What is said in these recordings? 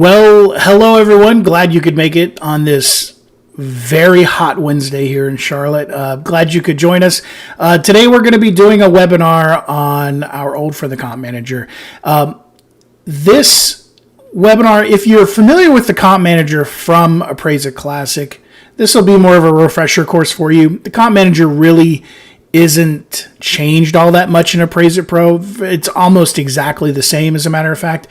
Well, hello everyone. Glad you could make it on this very hot Wednesday here in Charlotte. Glad you could join us. Today we're going to be doing a webinar on our old friend, the Comp Manager. This webinar, if you're familiar with the Comp Manager from Appraise-It Classic, this will be more of a refresher course for you. The Comp Manager really isn't changed all that much in Appraise-It Pro. It's almost exactly the same, as a matter of fact.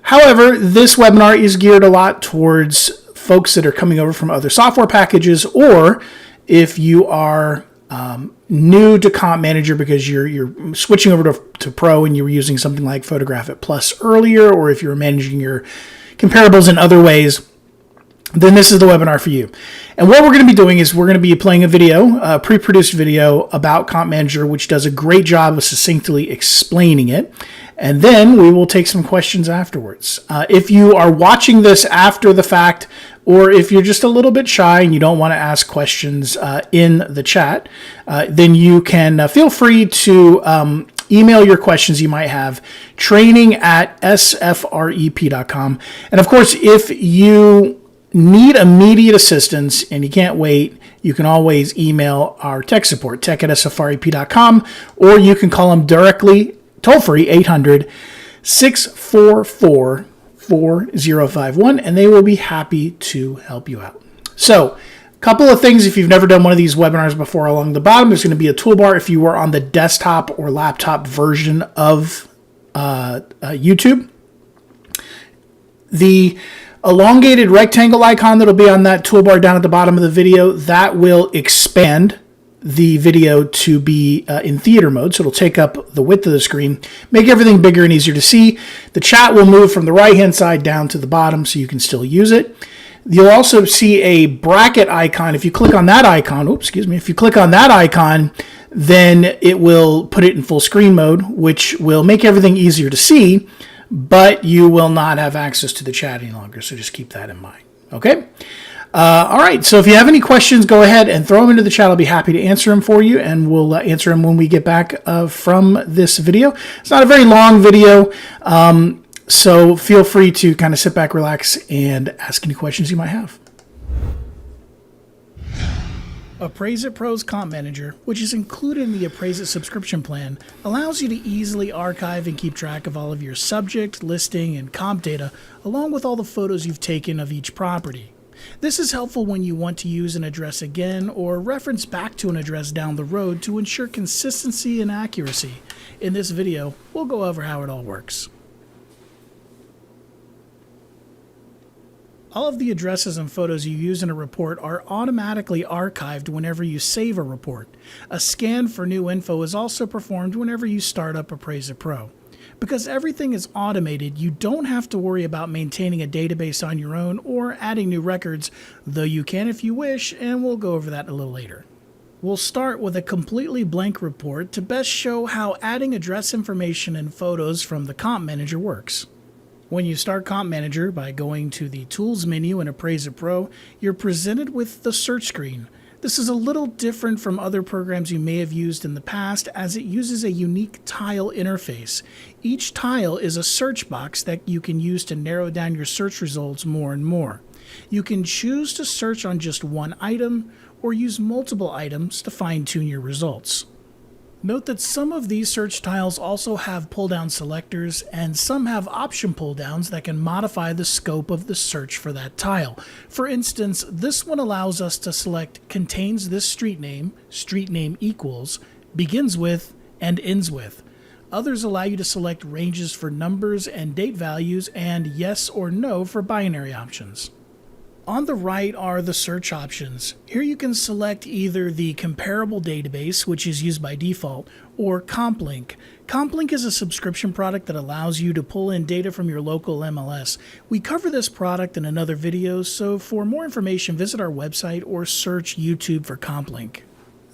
However, this webinar is geared a lot towards folks that are coming over from other software packages, or if you are new to Comp Manager because you're switching over to Pro and you were using something like Photograph-It Plus earlier, or if you're managing your comparables in other ways, then this is the webinar for you. And what we're going to be doing is we're going to be playing a video, a pre-produced video about Comp Manager, which does a great job of succinctly explaining it. And then we will take some questions afterwards. If you are watching this after the fact, or if you're just a little bit shy and you don't want to ask questions in the chat, then you can feel free to email your questions you might have, training@sfrep.com. And of course, if you need immediate assistance and you can't wait, you can always email our tech support, tech@sfrep.com, or you can call them directly, toll-free, 800-644-4051, and they will be happy to help you out. So, a couple of things if you've never done one of these webinars before. Along the bottom, there's going to be a toolbar if you are on the desktop or laptop version of YouTube. The elongated rectangle icon that'll be on that toolbar down at the bottom of the video, that will expand the video to be in theater mode, so it'll take up the width of the screen, make everything bigger and easier to see. The chat will move from the right-hand side down to the bottom so you can still use it. You'll also see a bracket icon. If you click on that icon, if you click on that icon, then it will put it in full screen mode, which will make everything easier to see, but you will not have access to the chat any longer, so just keep that in mind, okay? All right, so if you have any questions, go ahead and throw them into the chat. I'll be happy to answer them for you, and we'll answer them when we get back from this video. It's not a very long video, so feel free to kind of sit back, relax, and ask any questions you might have. Appraise-It Pro's Comp Manager, which is included in the Appraise-It subscription plan, allows you to easily archive and keep track of all of your subject, listing, and comp data, along with all the photos you've taken of each property. This is helpful when you want to use an address again or reference back to an address down the road to ensure consistency and accuracy. In this video, we'll go over how it all works. All of the addresses and photos you use in a report are automatically archived whenever you save a report. A scan for new info is also performed whenever you start up Appraise-It Pro. Because everything is automated, you don't have to worry about maintaining a database on your own or adding new records, though you can if you wish, and we'll go over that a little later. We'll start with a completely blank report to best show how adding address information and photos from the Comp Manager works. When you start Comp Manager by going to the Tools menu in Appraise-It Pro, you're presented with the search screen. This is a little different from other programs you may have used in the past, as it uses a unique tile interface. Each tile is a search box that you can use to narrow down your search results more and more. You can choose to search on just one item or use multiple items to fine-tune your results. Note that some of these search tiles also have pull-down selectors, and some have option pull-downs that can modify the scope of the search for that tile. For instance, this one allows us to select contains this street name equals, begins with, and ends with. Others allow you to select ranges for numbers and date values, and yes or no for binary options. On the right are the search options. Here you can select either the comparable database, which is used by default, or CompLink. CompLink is a subscription product that allows you to pull in data from your local MLS. We cover this product in another video, so for more information, visit our website or search YouTube for CompLink.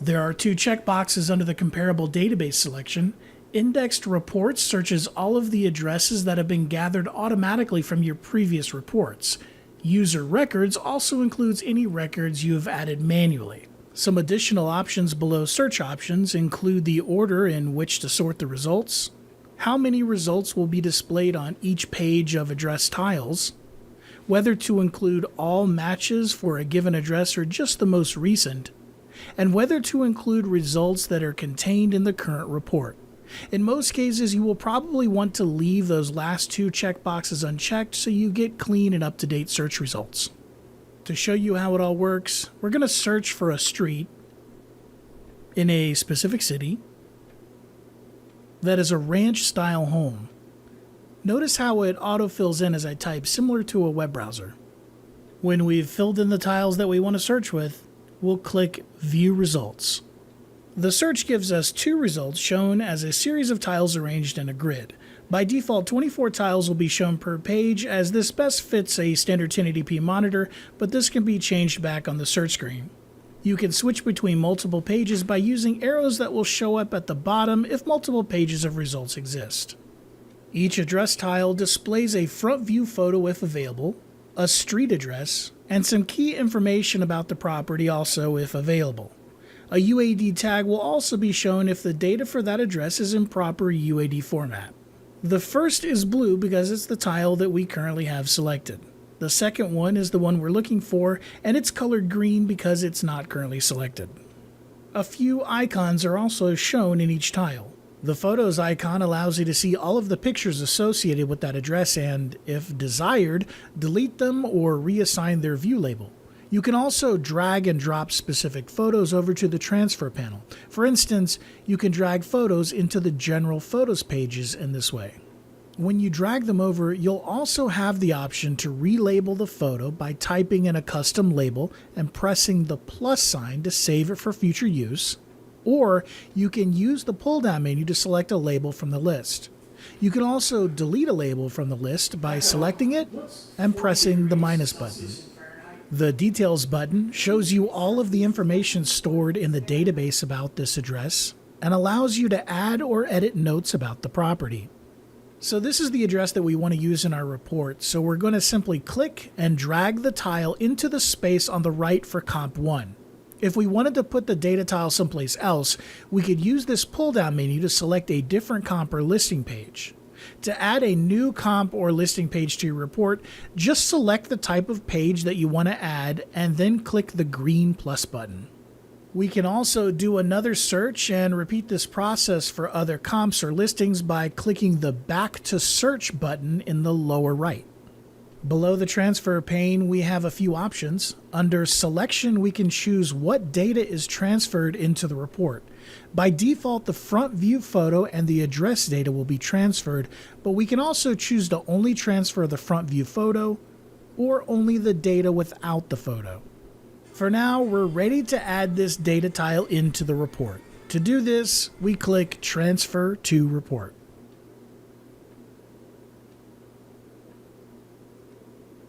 There are two checkboxes under the comparable database selection. Indexed Reports searches all of the addresses that have been gathered automatically from your previous reports. User Records also includes any records you have added manually. Some additional options below search options include the order in which to sort the results, how many results will be displayed on each page of address tiles, whether to include all matches for a given address or just the most recent, and whether to include results that are contained in the current report. In most cases, you will probably want to leave those last two checkboxes unchecked so you get clean and up-to-date search results. To show you how it all works, we're going to search for a street in a specific city that is a ranch-style home. Notice how it autofills in as I type, similar to a web browser. When we've filled in the tiles that we want to search with, we'll click View Results. The search gives us two results shown as a series of tiles arranged in a grid. By default, 24 tiles will be shown per page, as this best fits a standard 1080p monitor, but this can be changed back on the search screen. You can switch between multiple pages by using arrows that will show up at the bottom if multiple pages of results exist. Each address tile displays a front view photo if available, a street address, and some key information about the property also if available. A UAD tag will also be shown if the data for that address is in proper UAD format. The first is blue because it's the tile that we currently have selected. The second one is the one we're looking for, and it's colored green because it's not currently selected. A few icons are also shown in each tile. The Photos icon allows you to see all of the pictures associated with that address and, if desired, delete them or reassign their view label. You can also drag and drop specific photos over to the transfer panel. For instance, you can drag photos into the general photos pages in this way. When you drag them over, you'll also have the option to relabel the photo by typing in a custom label and pressing the plus sign to save it for future use, or you can use the pull-down menu to select a label from the list. You can also delete a label from the list by selecting it and pressing the minus button. The Details button shows you all of the information stored in the database about this address and allows you to add or edit notes about the property. So this is the address that we want to use in our report, so we're going to simply click and drag the tile into the space on the right for Comp 1. If we wanted to put the data tile someplace else, we could use this pull-down menu to select a different comp or listing page. To add a new comp or listing page to your report, just select the type of page that you want to add and then click the green plus button. We can also do another search and repeat this process for other comps or listings by clicking the Back to Search button in the lower right. Below the transfer pane, we have a few options. Under Selection, we can choose what data is transferred into the report. By default, the front view photo and the address data will be transferred, but we can also choose to only transfer the front view photo or only the data without the photo. For now, we're ready to add this data tile into the report. To do this, we click Transfer to Report.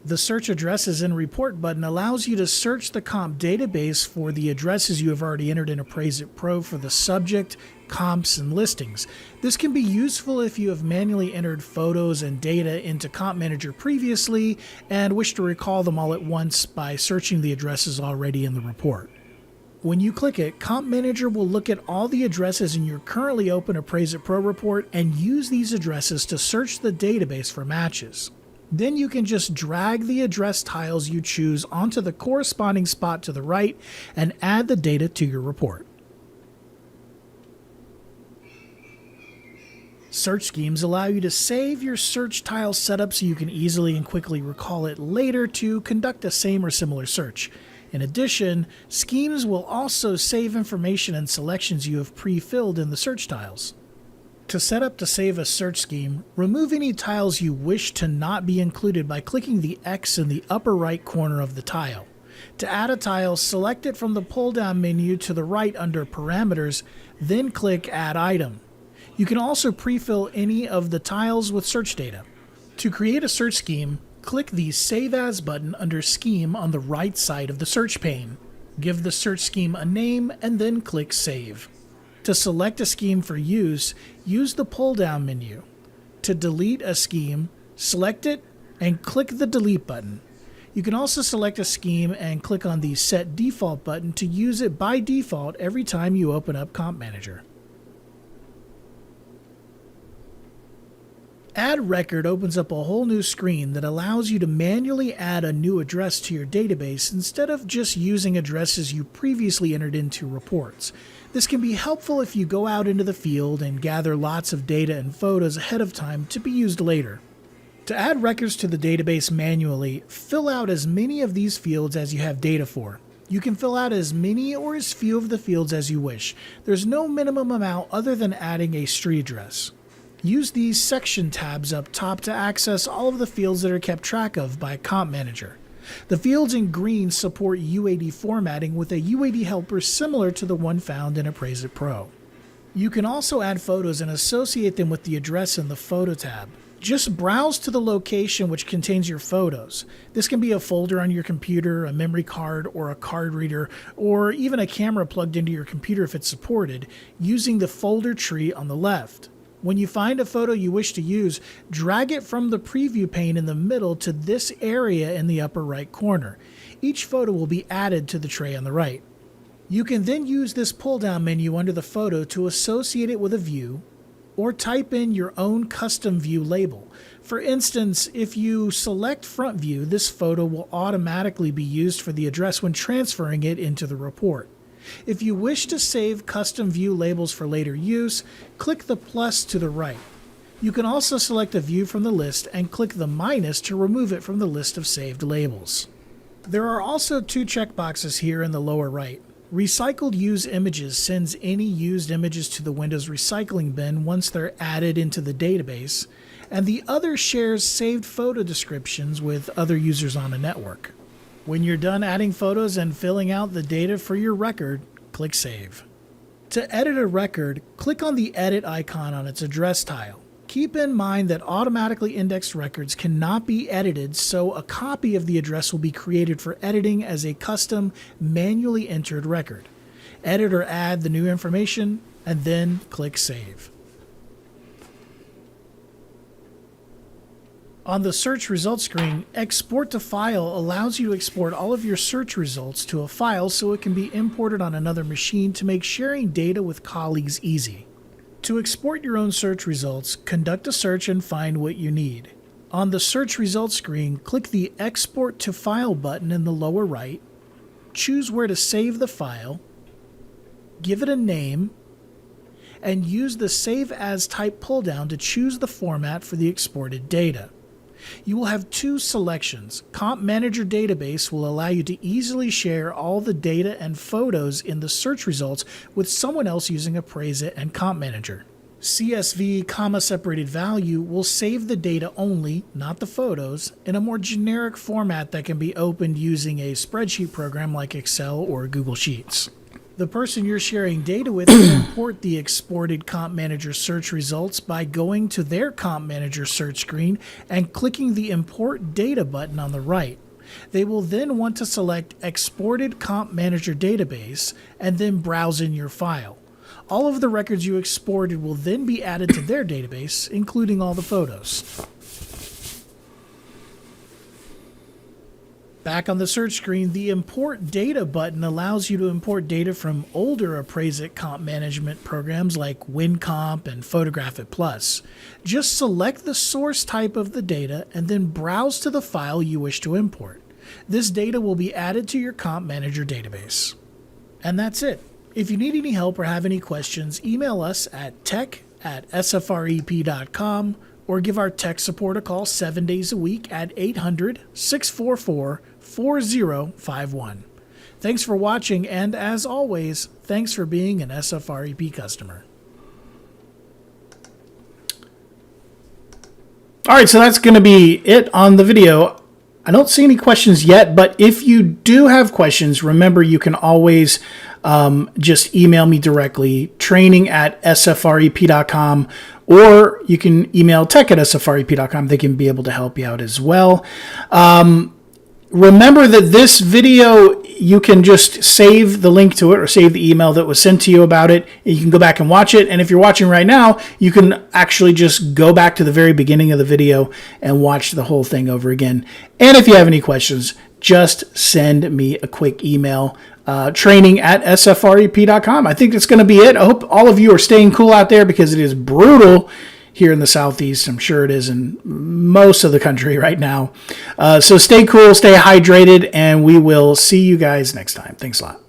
The Search Addresses in Report button allows you to search the comp database for the addresses you have already entered in Appraise-It Pro for the subject, comps, and listings. This can be useful if you have manually entered photos and data into Comp Manager previously and wish to recall them all at once by searching the addresses already in the report. When you click it, Comp Manager will look at all the addresses in your currently open Appraise-It Pro report and use these addresses to search the database for matches. Then you can just drag the address tiles you choose onto the corresponding spot to the right and add the data to your report. Search schemes allow you to save your search tile setup so you can easily and quickly recall it later to conduct a same or similar search. In addition, schemes will also save information and selections you have pre-filled in the search tiles. To set up to save a search scheme, remove any tiles you wish to not be included by clicking the X in the upper right corner of the tile. To add a tile, select it from the pull-down menu to the right under Parameters, then click Add Item. You can also pre-fill any of the tiles with search data. To create a search scheme, click the Save As button under Scheme on the right side of the search pane. Give the search scheme a name and then click Save. To select a scheme for use, use the pull-down menu. To delete a scheme, select it and click the Delete button. You can also select a scheme and click on the Set Default button to use it by default every time you open up Comp Manager. Add Record opens up a whole new screen that allows you to manually add a new address to your database instead of just using addresses you previously entered into reports. This can be helpful if you go out into the field and gather lots of data and photos ahead of time to be used later. To add records to the database manually, fill out as many of these fields as you have data for. You can fill out as many or as few of the fields as you wish. There's no minimum amount other than adding a street address. Use these section tabs up top to access all of the fields that are kept track of by Comp Manager. The fields in green support UAD formatting with a UAD helper similar to the one found in Appraise-It Pro. You can also add photos and associate them with the address in the Photo tab. Just browse to the location which contains your photos. This can be a folder on your computer, a memory card, or a card reader, or even a camera plugged into your computer if it's supported, using the folder tree on the left. When you find a photo you wish to use, drag it from the preview pane in the middle to this area in the upper right corner. Each photo will be added to the tray on the right. You can then use this pull-down menu under the photo to associate it with a view, or type in your own custom view label. For instance, if you select front view, this photo will automatically be used for the address when transferring it into the report. If you wish to save custom view labels for later use, click the plus to the right. You can also select a view from the list and click the minus to remove it from the list of saved labels. There are also two checkboxes here in the lower right. Recycled Use Images sends any used images to the Windows recycling bin once they're added into the database, and the other shares saved photo descriptions with other users on a network. When you're done adding photos and filling out the data for your record, click Save. To edit a record, click on the Edit icon on its address tile. Keep in mind that automatically indexed records cannot be edited, so a copy of the address will be created for editing as a custom, manually entered record. Edit or add the new information, and then click Save. On the search results screen, Export to File allows you to export all of your search results to a file so it can be imported on another machine to make sharing data with colleagues easy. To export your own search results, conduct a search and find what you need. On the search results screen, click the Export to File button in the lower right, choose where to save the file, give it a name, and use the Save As Type pull-down to choose the format for the exported data. You will have two selections. Comp Manager Database will allow you to easily share all the data and photos in the search results with someone else using Appraise-It and Comp Manager. CSV, separated value will save the data only, not the photos, in a more generic format that can be opened using a spreadsheet program like Excel or Google Sheets. The person you're sharing data with can import the exported Comp Manager search results by going to their Comp Manager search screen and clicking the Import Data button on the right. They will then want to select Exported Comp Manager Database and then browse in your file. All of the records you exported will then be added to their database, including all the photos. Back on the search screen, the Import Data button allows you to import data from older Appraise-It comp management programs like WinComp and Photograph-It Plus. Just select the source type of the data and then browse to the file you wish to import. This data will be added to your Comp Manager database. And that's it. If you need any help or have any questions, email us at tech@sfrep.com or give our tech support a call 7 days a week at 800-644-4051. Thanks for watching, and as always, thanks for being an SFREP customer. All right, so that's going to be it on the video. I don't see any questions yet, but if you do have questions, remember you can always just email me directly, training@sfrep.com, or you can email tech@sfrep.com. They can be able to help you out as well. Remember that this video, you can just save the link to it or save the email that was sent to you about it. You can go back and watch it. And if you're watching right now, you can actually just go back to the very beginning of the video and watch the whole thing over again. And if you have any questions, just send me a quick email, training@sfrep.com. I think that's going to be it. I hope all of you are staying cool out there because it is brutal here in the Southeast. I'm sure it is in most of the country right now. So stay cool, stay hydrated, and we will see you guys next time. Thanks a lot.